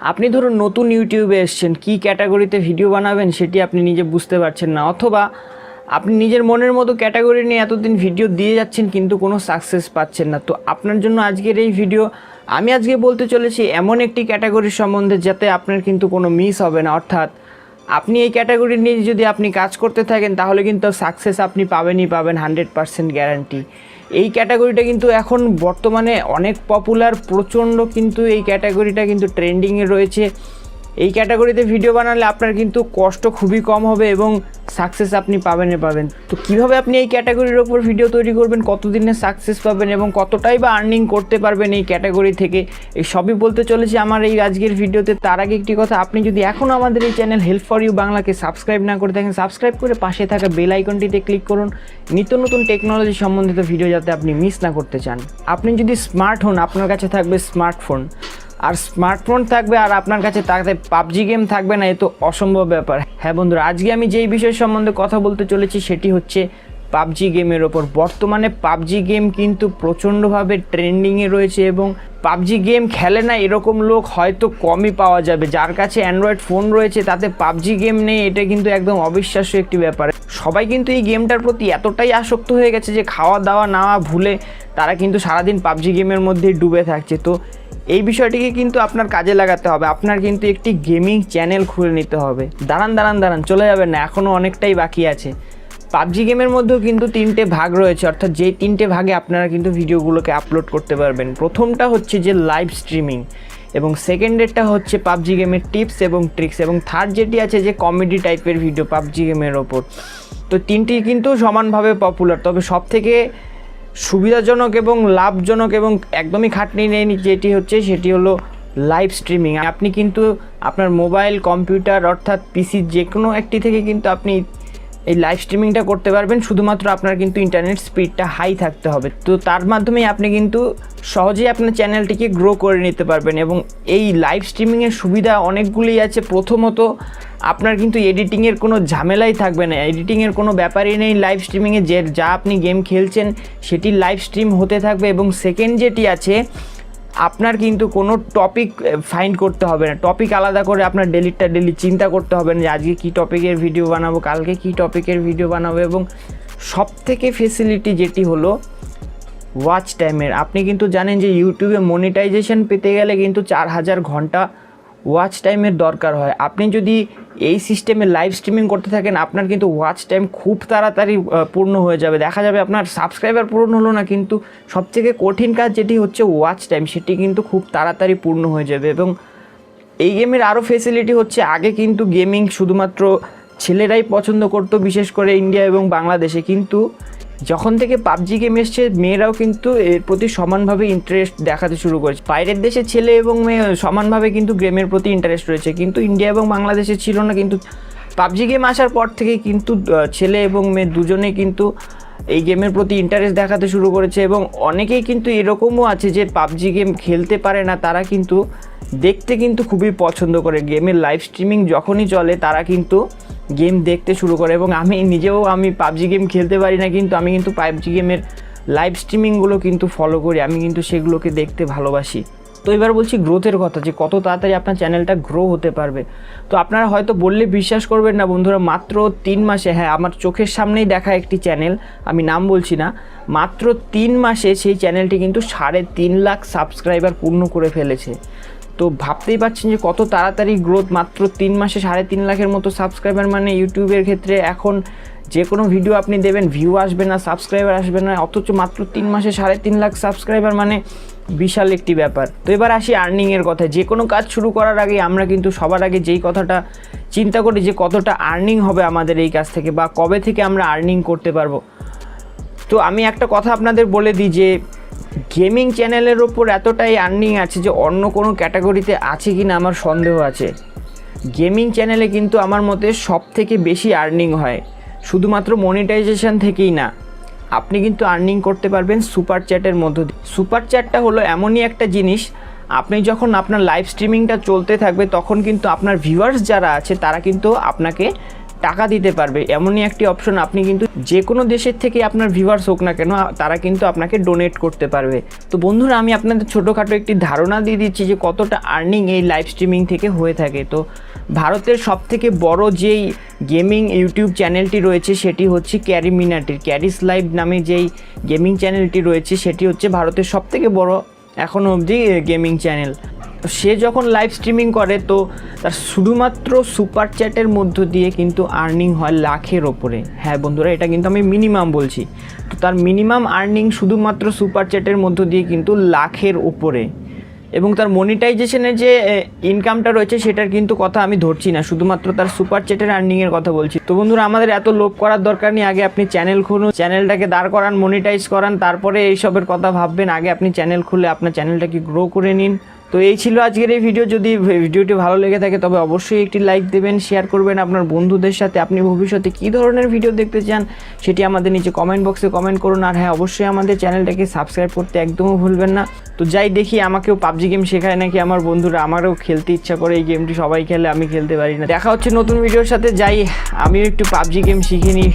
আপনি ধরুন নতুন ইউটিউবে এসেছেন, কী ক্যাটাগরিতে ভিডিও বানাবেন সেটি আপনি নিজে বুঝতে পারছেন না, অথবা আপনি নিজের মনের মতো ক্যাটাগরি নিয়ে এতদিন ভিডিও দিয়ে যাচ্ছেন কিন্তু কোনো সাকসেস পাচ্ছেন না। তো আপনার জন্য আজকের এই ভিডিও। আমি আজকে বলতে চলেছি এমন একটি ক্যাটাগরির সম্বন্ধে যাতে আপনার কিন্তু কোনো মিস হবে না, অর্থাৎ আপনি এই ক্যাটাগরি নিয়ে যদি আপনি কাজ করতে থাকেন তাহলে কিন্তু সাকসেস আপনি পাবেনই পাবেন, 100% গ্যারান্টি। এই ক্যাটাগরিটা কিন্তু এখন বর্তমানে অনেক পপুলার, প্রচণ্ড কিন্তু এই ক্যাটাগরিটা কিন্তু ট্রেন্ডিংয়ে রয়েছে। এই ক্যাটাগরিতে ভিডিও বানালে আপনার কিন্তু কষ্ট খুবই কম হবে এবং সাকসেস আপনি পাবেন। তো কীভাবে আপনি এই ক্যাটাগরির ওপর ভিডিও তৈরি করবেন, কতদিনে সাকসেস পাবেন এবং কতটাই বা আর্নিং করতে পারবেন এই ক্যাটাগরি থেকে, এই সবই বলতে চলেছি আমার এই আজকের ভিডিওতে। তার আগে একটি কথা, আপনি যদি এখনও আমাদের এই চ্যানেল হেল্প ফর ইউ বাংলাকে সাবস্ক্রাইব না করে থাকেন, সাবস্ক্রাইব করে পাশে থাকা বেল আইকনটিতে ক্লিক করুন, নিত্য নতুন টেকনোলজি সম্বন্ধিত ভিডিও যাতে আপনি মিস না করতে চান। আপনি যদি স্মার্ট হন, আপনার কাছে থাকবে স্মার্টফোন, আর স্মার্টফোন থাকবে আর আপনার কাছে তাতে পাবজি গেম থাকবে না, এ তো অসম্ভব ব্যাপার। হ্যাঁ বন্ধুরা, আজকে আমি যেই বিষয় সম্বন্ধে কথা বলতে চলেছি সেটি হচ্ছে পাবজি গেমের ওপর। বর্তমানে পাবজি গেম কিন্তু প্রচণ্ডভাবে ট্রেন্ডিংয়ে রয়েছে এবং পাবজি গেম খেলে না এরকম লোক হয়তো কমই পাওয়া যাবে। যার কাছে অ্যান্ড্রয়েড ফোন রয়েছে তাতে পাবজি গেম নেই, এটা কিন্তু একদম অবিশ্বাস্য একটি ব্যাপার। সবাই কিন্তু এই গেমটার প্রতি এতটাই আসক্ত হয়ে গেছে যে খাওয়া দাওয়া নাওয়া ভুলে তারা কিন্তু সারাদিন পাবজি গেমের মধ্যেই ডুবে থাকছে। তো এই বিষয়টিকে কিন্তু আপনার কাজে লাগাতে হবে, আপনার কিন্তু একটি গেমিং চ্যানেল খুলে নিতে হবে। দাঁড়ান চলে যাবেন না, এখনও অনেকটাই বাকি আছে। পাবজি গেমের মধ্যেও কিন্তু 3টে ভাগ রয়েছে, অর্থাৎ যেই 3টে ভাগে আপনারা কিন্তু ভিডিওগুলোকে আপলোড করতে পারবেন। প্রথমটা হচ্ছে যে লাইভ স্ট্রিমিং, এবং সেকেন্ডেরটা হচ্ছে পাবজি গেমের টিপস এবং ট্রিক্স, এবং থার্ড যেটি আছে যে কমেডি টাইপের ভিডিও পাবজি গেমের ওপর। তো 3টি কিন্তু সমানভাবে পপুলার, তবে সবথেকে সুবিধাজনক এবং লাভজনক এবং একদমই খাটনি নেই সেটি হলো লাইভ স্ট্রিমিং। আপনি কিন্তু আপনার মোবাইল, কম্পিউটার অর্থাৎ পিসি যে কোনো একটি থেকে কিন্তু আপনি এই লাইভ স্ট্রিমিংটা করতে পারবেন, শুধুমাত্র আপনার কিন্তু ইন্টারনেট স্পিডটা হাই থাকতে হবে। তো তার মাধ্যমেই আপনি কিন্তু সহজেই আপনার চ্যানেলটিকে গ্রো করে নিতে পারবেন। এবং এই লাইভ স্ট্রিমিংয়ের সুবিধা অনেকগুলি আছে। প্রথমত, আপনার কিন্তু এডিটিংয়ের কোনো ঝামেলাই থাকবে না, এডিটিংয়ের কোনো ব্যাপারই নেই লাইভ স্ট্রিমিংয়ে। যা আপনি গেম খেলছেন সেটি লাইভ স্ট্রিম হতে থাকবে। এবং সেকেন্ড যেটি আছে, আপনার কিন্তু কোনো টপিক ফাইন্ড করতে হবে না, টপিক আলাদা করে আপনার ডেলি চিন্তা করতে হবে না যে আজকে কী টপিকের ভিডিও বানাবো, কালকে কী টপিকের ভিডিও বানাবো। এবং সবথেকে ফেসিলিটি যেটি হলো ওয়াচ টাইমের। আপনি কিন্তু জানেন যে ইউটিউবে মনিটাইজেশন পেতে গেলে কিন্তু 4000 ঘন্টা ওয়াচ টাইমের দরকার হয়। আপনি যদি এই সিস্টেমে লাইভ স্ট্রিমিং করতে থাকেন আপনার কিন্তু ওয়াচ টাইম খুব তাড়াতাড়ি পূর্ণ হয়ে যাবে। দেখা যাবে আপনার সাবস্ক্রাইবার পূরণ হলো না, কিন্তু সবথেকে কঠিন কাজ যেটি হচ্ছে ওয়াচ টাইম, সেটি কিন্তু খুব তাড়াতাড়ি পূর্ণ হয়ে যাবে। এবং এই গেমের আরও ফেসিলিটি হচ্ছে, আগে কিন্তু গেমিং শুধুমাত্র ছেলেরাই পছন্দ করতো, বিশেষ করে ইন্ডিয়া এবং বাংলাদেশে, কিন্তু যখন থেকে পাবজি গেম এসছে মেয়েরাও কিন্তু এর প্রতি সমানভাবে ইন্টারেস্ট দেখাতে শুরু করেছে। বাইরের দেশে ছেলে এবং মেয়ে সমানভাবে কিন্তু গেমের প্রতি ইন্টারেস্ট রয়েছে, কিন্তু ইন্ডিয়া এবং বাংলাদেশে ছিল না। কিন্তু পাবজি গেম আসার পর থেকে কিন্তু ছেলে এবং মেয়ে দুজনেই কিন্তু এই গেমের প্রতি ইন্টারেস্ট দেখাতে শুরু করেছে। এবং অনেকেই কিন্তু এরকমও আছে যে পাবজি গেম খেলতে পারে না, তারা কিন্তু দেখতে কিন্তু খুবই পছন্দ করে। গেমের লাইভ স্ট্রিমিং যখনই চলে তারা কিন্তু গেম দেখতে শুরু করে। এবং আমি পাবজি গেম খেলতে পারি না, কিন্তু আমি কিন্তু পাবজি গেমের লাইভ স্ট্রিমিংগুলো কিন্তু ফলো করি, আমি কিন্তু সেগুলোকে দেখতে ভালোবাসি। তো এবার বলছি গ্রোথের কথা, যে কত তাড়াতাড়ি আপনার চ্যানেলটা গ্রো হতে পারবে। তো আপনারা হয়তো বললে বিশ্বাস করবেন না বন্ধুরা, মাত্র 3 মাসে, হ্যাঁ আমার চোখের সামনেই দেখা একটি চ্যানেল, আমি নাম বলছি না, মাত্র 3 মাসে সেই চ্যানেলটি কিন্তু 3.5 লাখ সাবস্ক্রাইবার পূর্ণ করে ফেলেছে। তো ভাবতেই পারছেন যে কত তাড়াতাড়ি গ্রোথ, মাত্র 3 মাসে 3.5 লাখের মতো সাবস্ক্রাইবার। মানে ইউটিউবের ক্ষেত্রে এখন যে কোনো ভিডিও আপনি দেবেন ভিউ আসবে না, সাবস্ক্রাইবার আসবে না, অথচ মাত্র 3 মাসে 3.5 লাখ সাবস্ক্রাইবার, মানে বিশাল একটি ব্যাপার। তো এবার আসি আর্নিংয়ের কথায়। যে কোনো কাজ শুরু করার আগে আমরা কিন্তু সবার আগে যেই কথাটা চিন্তা করি যে কতটা আর্নিং হবে আমাদের এই কাজ থেকে, বা কবে থেকে আমরা আর্নিং করতে পারবো। তো আমি একটা কথা আপনাদের বলে দিই যে গেমিং চ্যানেলের ওপর এতটাই আর্নিং আছে যে অন্য কোনো ক্যাটাগরিতে আছে কি না আমার সন্দেহ আছে। গেমিং চ্যানেলে কিন্তু আমার মতে সবথেকে বেশি আর্নিং হয়, শুধুমাত্র মনিটাইজেশন থেকেই না, আপনি কিন্তু আর্নিং করতে পারবেন সুপার চ্যাটের মধ্য দিয়ে। সুপার চ্যাটটা হলো এমনই একটা জিনিস, আপনি যখন আপনার লাইভ স্ট্রিমিংটা চলতে থাকবে তখন কিন্তু আপনার ভিউয়ার্স যারা আছে তারা কিন্তু আপনাকে টাকা দিতে পারবে, এমনই একটি অপশন। আপনি কিন্তু যে কোনো দেশের থেকে আপনার ভিউয়ার্স হোক না কেন, তারা কিন্তু আপনাকে ডোনেট করতে পারবে। তো বন্ধুরা, আমি আপনাদের ছোটোখাটো একটি ধারণা দিয়ে দিচ্ছি যে কতটা আর্নিং এই লাইভ স্ট্রিমিং থেকে হয়ে থাকে। তো ভারতের সবথেকে বড় যেই গেমিং ইউটিউব চ্যানেলটি রয়েছে সেটি হচ্ছে ক্যারিমিনাটির, ক্যারিস লাইভ নামে যেই গেমিং চ্যানেলটি রয়েছে সেটি হচ্ছে ভারতের সবথেকে বড় এখনও অবধি গেমিং চ্যানেল। সে যখন লাইভ স্ট্রিমিং করে তো তার শুধুমাত্র সুপার চ্যাটের মধ্য দিয়ে কিন্তু আর্নিং হয় লাখের ওপরে। হ্যাঁ বন্ধুরা, এটা কিন্তু আমি মিনিমাম বলছি। তো তার মিনিমাম আর্নিং শুধুমাত্র সুপার চ্যাটের মধ্য দিয়ে কিন্তু লাখের উপরে, এবং তার মনিটাইজেশনের যে ইনকামটা রয়েছে সেটার কিন্তু কথা আমি ধরছি না, শুধুমাত্র তার সুপার চ্যাটের আর্নিংয়ের কথা বলছি। তো বন্ধুরা, আমাদের এত লোভ করার দরকার নেই। আগে আপনি চ্যানেল খুলুন, চ্যানেলটাকে দাঁড় করান, মনিটাইজ করান, তারপরে এইসবের কথা ভাববেন। আগে আপনি চ্যানেল খুলে আপনার চ্যানেলটাকে গ্রো করে নিন। তো এই ছিল আজকের এই ভিডিও। যদি ভিডিওটি ভালো লেগে থাকে তবে অবশ্যই একটি লাইক দেবেন, শেয়ার করবেন আপনার বন্ধুদের সাথে। আপনি ভবিষ্যতে কী ধরনের ভিডিও দেখতে চান সেটি আমাদের নিচে কমেন্ট বক্সে কমেন্ট করুন। আর হ্যাঁ, অবশ্যই আমাদের চ্যানেলটাকে সাবস্ক্রাইব করতে একদমও ভুলবেন না। তো যাই দেখি, আমাকেও পাবজি গেম শেখায় নাকি আমার বন্ধুরা, আমারও খেলতে ইচ্ছা করে। এই গেমটি সবাই খেলে, আমি খেলতে পারি না। দেখা হচ্ছে নতুন ভিডিওর সাথে। যাই আমিও একটু পাবজি গেম শিখে নিই।